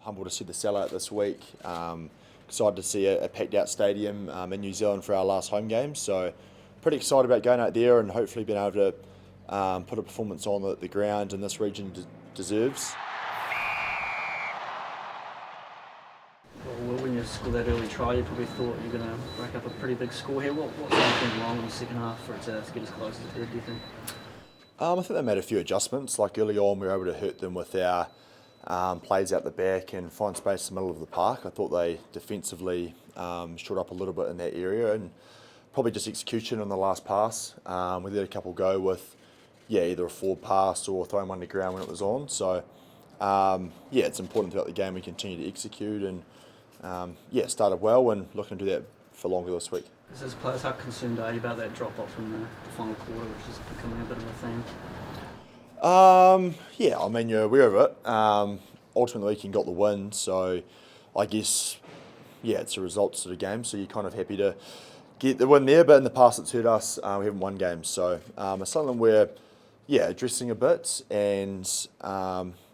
humbled to see the sellout this week. Excited to see a packed out stadium in New Zealand for our last home game. So pretty excited about going out there and hopefully being able to put a performance on that the ground in this region deserves. Well, when you scored that early try, you probably thought you were going to rack up a pretty big score here. What's going wrong in the second half for it to get as close as it did, do you think? I think they made a few adjustments. Like early on, we were able to hurt them with our plays out the back and find space in the middle of the park. I thought they defensively shored up a little bit in that area, and probably just execution on the last pass. We let a couple go with either a forward pass or throwing one to ground when it was on. So it's important throughout the game we continue to execute, and it started well and looking to do that for longer this week. As players, how concerned are you about that drop off in the final quarter, which is becoming a bit of a theme? You're aware of it. Ultimately, King got the win, so I guess it's a results to the game. So you're kind of happy to get the win there, but in the past it's hurt us. We haven't won games, so it's something we're addressing a bit, and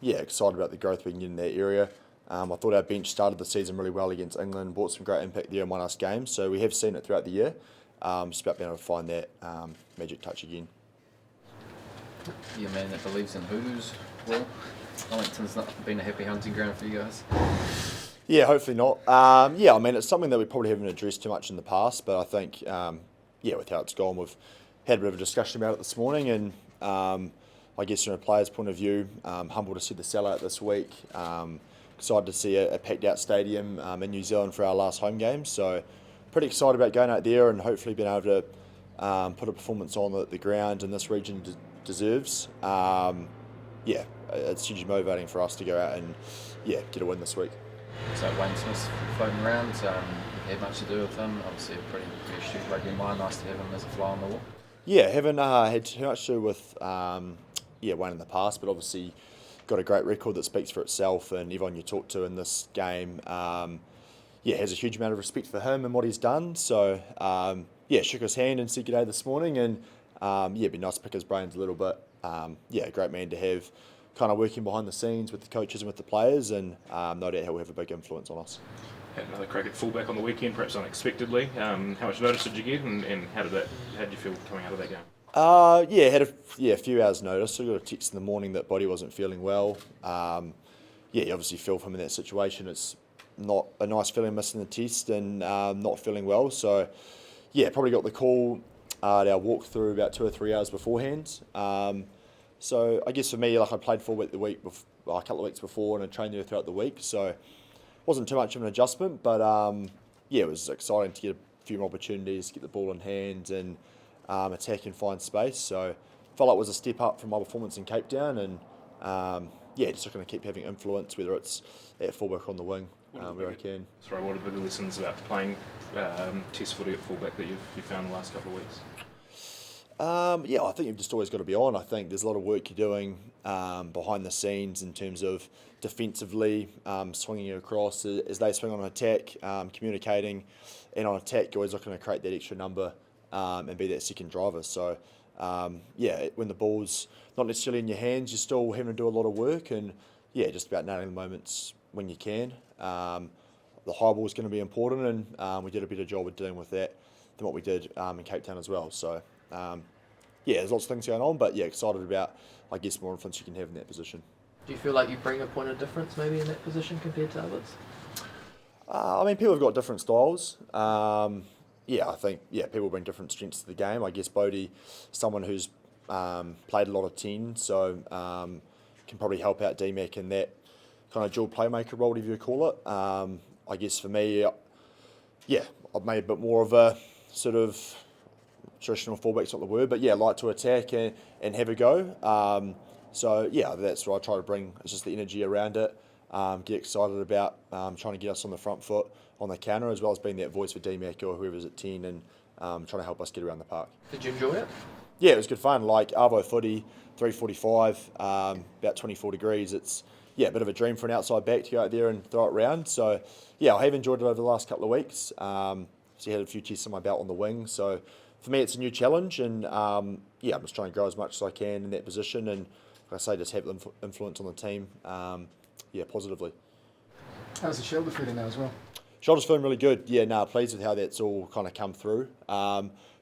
excited about the growth we can get in that area. I thought our bench started the season really well against England, brought some great impact there and won us games. So we have seen it throughout the year. Just about being able to find that magic touch again. You're a man that believes in hoodoos. Well, Wellington's not been a happy hunting ground for you guys. Yeah, hopefully not. It's something that we probably haven't addressed too much in the past, but I think, with how it's gone, we've had a bit of a discussion about it this morning, and I guess from a player's point of view, humbled to see the sellout this week. Excited to see a packed out stadium in New Zealand for our last home game. So pretty excited about going out there and hopefully being able to put a performance on that the ground in this region deserves. It's hugely motivating for us to go out and get a win this week. So Wayne Smith's floating around. You had much to do with him. Obviously a pretty astute rugby mind. Nice to have him as a fly on the wall. Yeah, haven't had too much to do with Wayne in the past, but obviously got a great record that speaks for itself, and everyone you talk to in this game has a huge amount of respect for him and what he's done. So shook his hand and said good day this morning, and it'd be nice to pick his brains a little bit. A great man to have kind of working behind the scenes with the coaches and with the players, and no doubt he'll have a big influence on us. Had another crack at fullback on the weekend, perhaps unexpectedly. How much notice did you get, and how did you feel coming out of that game? Had a few hours notice. So I got a text in the morning that Bodie wasn't feeling well. You obviously feel for him in that situation. It's not a nice feeling missing the test and not feeling well. So probably got the call at our walkthrough about 2 or 3 hours beforehand. So I guess for me, I played fullback a couple of weeks before, and I trained there throughout the week. So wasn't too much of an adjustment, but it was exciting to get a few more opportunities, get the ball in hand, and attack and find space. So felt like it was a step up from my performance in Cape Town, and just going to keep having influence, whether it's at fullback or on the wing, where I can. Sorry, what are the big lessons about playing test footy at fullback that you've found the last couple of weeks? I think you've just always got to be on. I think there's a lot of work you're doing behind the scenes in terms of defensively, swinging across as they swing on an attack, communicating, and on attack you're always looking to create that extra number and be that second driver. So when the ball's not necessarily in your hands, you're still having to do a lot of work, and just about nailing the moments when you can. The high ball is going to be important, and we did a better job of dealing with that than what we did in Cape Town as well. So there's lots of things going on, but excited about, I guess, more influence you can have in that position. Do you feel like you bring a point of difference maybe in that position compared to others? People have got different styles. I think people bring different strengths to the game. I guess Bodie, someone who's played a lot of 10, so can probably help out D-Mac in that kind of dual playmaker role, if you call it. I guess for me, I've made a bit more of a sort of traditional fullback's not the word, but like to attack and have a go. That's what I try to bring. It's just the energy around it. Get excited about trying to get us on the front foot on the counter, as well as being that voice for D-Mac or whoever's at 10, and trying to help us get around the park. Did you enjoy it? Yeah, it was good fun. Like Arvo footy, 3:45, about 24 degrees. It's a bit of a dream for an outside back to go out there and throw it round. So I have enjoyed it over the last couple of weeks. So I had a few tests on my belt on the wing. So for me, it's a new challenge, and I'm just trying to grow as much as I can in that position, and like I say, just have influence on the team, positively. How's the shoulder feeling now as well? Shoulder's feeling really good. Yeah, pleased with how that's all kind of come through.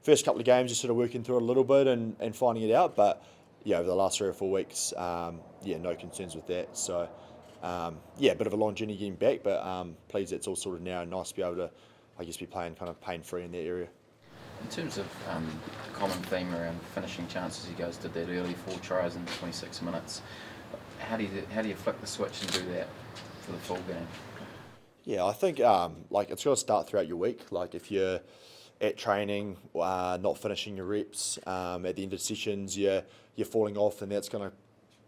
First couple of games, just sort of working through it a little bit and finding it out. But yeah, over the last 3 or 4 weeks, no concerns with that. So a bit of a long journey getting back, but pleased it's all sorted now and nice to be able to, I guess, be playing kind of pain-free in that area. In terms of the common theme around finishing chances, you guys did that early, 4 tries in 26 minutes. How do you flick the switch and do that for the full game? Yeah, I think it's got to start throughout your week. Like if you're at training, not finishing your reps, at the end of sessions, you're falling off, and that's going to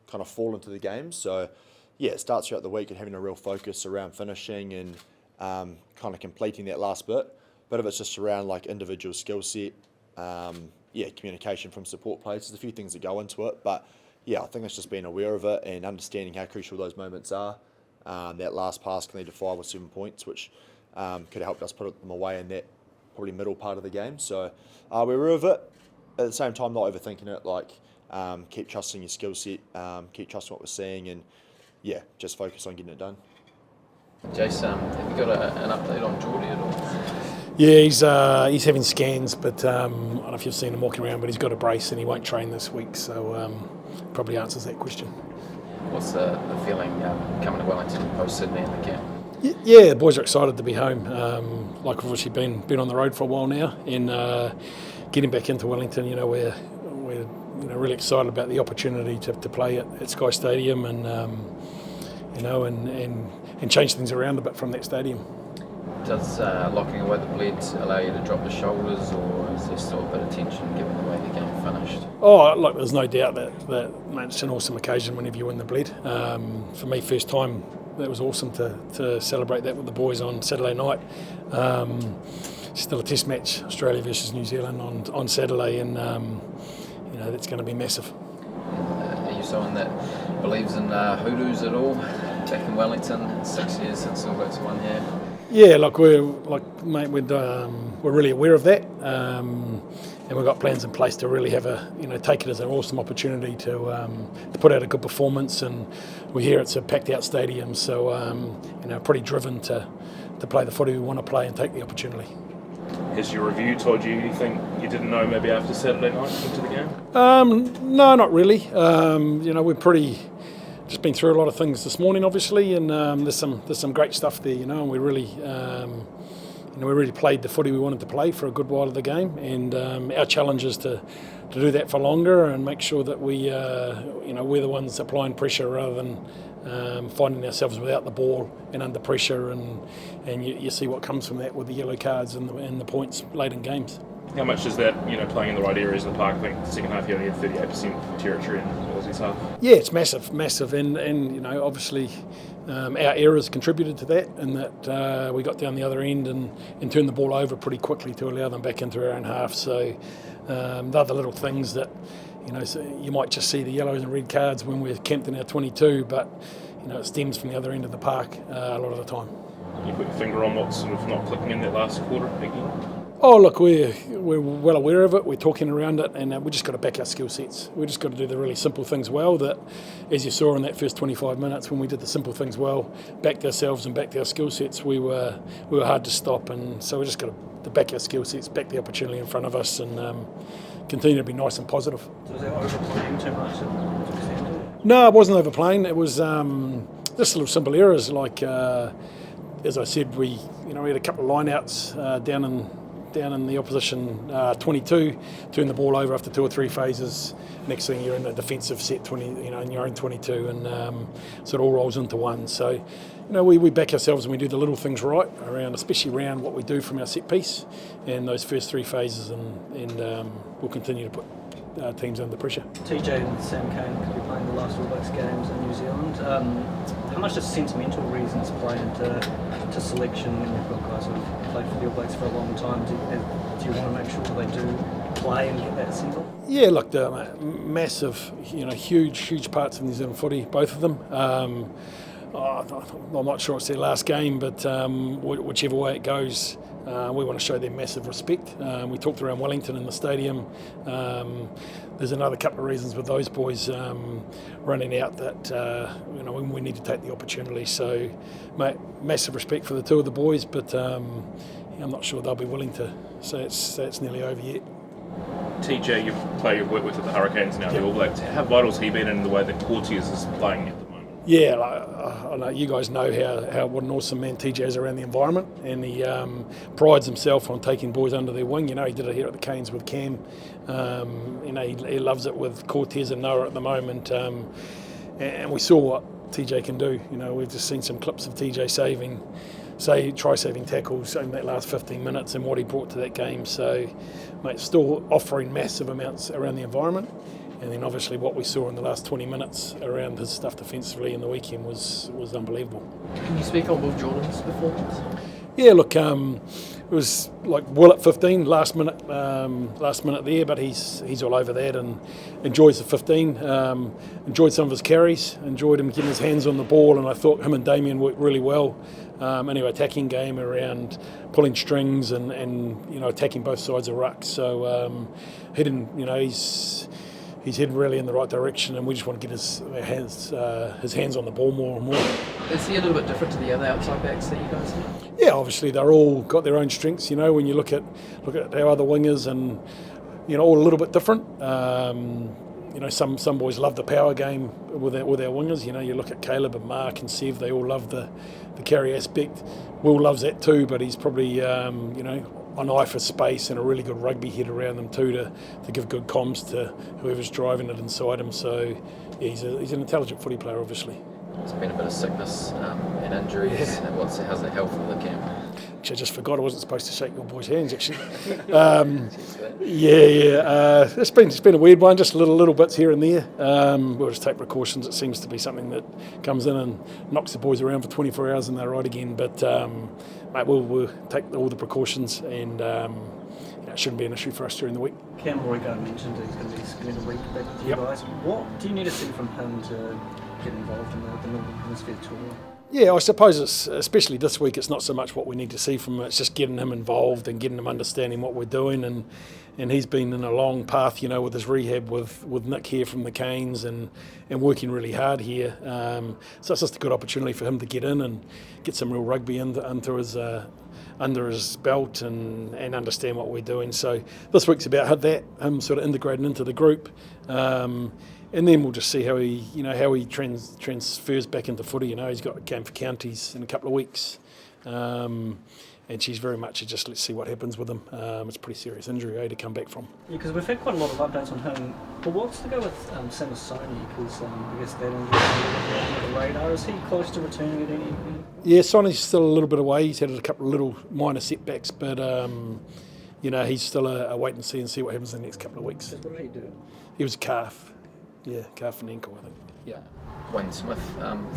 kind of fall into the game. So yeah, it starts throughout the week and having a real focus around finishing and kind of completing that last bit. Bit of it's just around like individual skill set, communication from support players. There's a few things that go into it, but yeah, I think it's just being aware of it and understanding how crucial those moments are. That last pass can lead to 5 or 7 points, which could have helped us put them away in that probably middle part of the game. So we're aware of it. At the same time, not overthinking it. Like keep trusting your skill set, keep trusting what we're seeing, and yeah, just focus on getting it done. Jason, have you got an update on Jordie at all? Yeah, he's having scans, but I don't know if you've seen him walking around, but he's got a brace and he won't train this week, so probably answers that question. What's the feeling coming to Wellington post-Sydney in the camp? Yeah, the boys are excited to be home. We've obviously been on the road for a while now, and getting back into Wellington, we're really excited about the opportunity to play at Sky Stadium and change things around a bit from that stadium. Does locking away the bleed allow you to drop the shoulders, or is there still a bit of tension given the way the game finished? Oh, look, there's no doubt that it's an awesome occasion whenever you win the bleed. For me, first time, that was awesome to celebrate that with the boys on Saturday night. Still a test match, Australia versus New Zealand on Saturday, and that's going to be massive. Are you someone that believes in hoodoos at all? Back in Wellington, 6 years since All Blacks won here. Yeah, we're really aware of that, and we've got plans in place to really have take it as an awesome opportunity to put out a good performance. And we hear it's a packed out stadium, so pretty driven to play the footy we want to play and take the opportunity. Has your review told you anything you didn't know maybe after Saturday night into the game? No, not really. We're pretty. Just been through a lot of things this morning, obviously, and there's some great stuff there, and we really played the footy we wanted to play for a good while of the game, and our challenge is to do that for longer and make sure that we're the ones applying pressure rather than finding ourselves without the ball and under pressure, and you see what comes from that with the yellow cards and the points late in games. How much is that, playing in the right areas of the park? I think the second half you only had 38% territory in Aussie's half. Yeah, it's massive, and obviously our errors contributed to that, and that we got down the other end and turned the ball over pretty quickly to allow them back into our own half. So the other little things that so you might just see the yellows and red cards when we're camped in our 22, but it stems from the other end of the park a lot of the time. Can you put your finger on what's sort of not clicking in that last quarter again? Oh, look, we're well aware of it. We're talking around it, and we just got to back our skill sets. We just got to do the really simple things well. That, as you saw in that first 25 minutes, when we did the simple things well, backed ourselves and backed our skill sets, we were hard to stop. And so we just got to back our skill sets, back the opportunity in front of us, and continue to be nice and positive. So was that overplaying too much? No, it wasn't overplaying. It was just little simple errors. Like as I said, we had a couple of line-outs down in the opposition 22, turn the ball over after 2 or 3 phases. Next thing you're in a defensive set 20, in your own 22, and so it all rolls into one. So, we back ourselves and we do the little things right around, especially around what we do from our set piece and those first 3 phases, and we'll continue to put teams under pressure. TJ and Sam Kane could be playing the last All Blacks games in New Zealand. How much does sentimental reasons play into selection when you've got guys who have played for the All Blacks for a long time? Do you want to make sure that they do play and get that assembled? Yeah, look, they're massive, huge parts of New Zealand footy, both of them. I'm not sure it's their last game, but whichever way it goes, we want to show them massive respect. We talked around Wellington in the stadium. There's another couple of reasons with those boys running out that we need to take the opportunity. So, mate, massive respect for the two of the boys, but I'm not sure they'll be willing to say it's nearly over yet. TJ, you've worked with at the Hurricanes now, the All Blacks. How vital has he been in the way that Cortez is playing at the moment? Yeah, I know you guys know how what an awesome man TJ is around the environment, and he prides himself on taking boys under their wing. He did it here at the Canes with Cam. He loves it with Cortez and Noah at the moment, and we saw what TJ can do. We've just seen some clips of TJ try-saving tackles in that last 15 minutes and what he brought to that game. So, mate, still offering massive amounts around the environment. And then obviously what we saw in the last 20 minutes around his stuff defensively in the weekend was unbelievable. Can you speak on Will Jordan's performance? Yeah, look, it was like Will at 15, last minute there, but he's all over that and enjoys the 15. Enjoyed some of his carries, enjoyed him getting his hands on the ball, and I thought him and Damien worked really well. Attacking game around pulling strings and attacking both sides of ruck. So he didn't, he's heading really in the right direction, and we just want to get his hands on the ball more and more. Is he a little bit different to the other outside backs that you guys have? Yeah, obviously they're all got their own strengths. When you look at our other wingers, and all a little bit different. Some boys love the power game with our wingers. You look at Caleb and Mark and Sev; they all love the carry aspect. Will loves that too, but he's probably an eye for space and a really good rugby head around them too to give good comms to whoever's driving it inside him. So yeah, he's an intelligent footy player, obviously. There's been a bit of sickness and injuries. Yeah. How's the health of the camp? Actually, I just forgot I wasn't supposed to shake your boys' hands. Actually, It's been a weird one, just little bits here and there. We'll just take precautions. It seems to be something that comes in and knocks the boys around for 24 hours and they're right again. But mate, we'll take all the precautions, and it shouldn't be an issue for us during the week. Cam Morrigan mentioned that he's going to be spending a week back with you guys. What do you need to see from him to get involved in the Northern Hemisphere tour? Yeah, I suppose it's, especially this week, it's not so much what we need to see from him, it's just getting him involved and getting him understanding what we're doing, and he's been in a long path, with his rehab with Nick here from the Canes and working really hard here. So it's just a good opportunity for him to get in and get some real rugby under his belt and understand what we're doing. So this week's about that, him sort of integrating into the group. And then we'll just see how he transfers back into footy. He's got a game for counties in a couple of weeks, and she's very much just let's see what happens with him. It's a pretty serious injury to come back from. Yeah, because we've had quite a lot of updates on him. But what's to go with Samasoni? Because I guess that injury on the radar. Is he close to returning at any? Yeah, Sonny's still a little bit away. He's had a couple of little minor setbacks, but he's still a wait and see what happens in the next couple of weeks. What did he do? He was a calf. Yeah, calf and ankle, I think. Yeah. Wayne Smith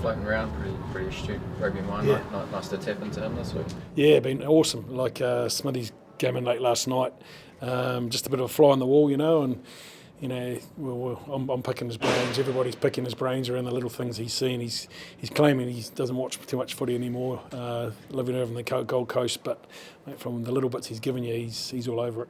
floating around, pretty astute rugby mind. Yeah. Nice to tap into him this week. Yeah, been awesome. Like Smithy's came in late last night, just a bit of a fly on the wall, and I'm picking his brains. Everybody's picking his brains around the little things he's seen. He's claiming he doesn't watch too much footy anymore, living over in the Gold Coast. But mate, from the little bits he's given you, he's all over it.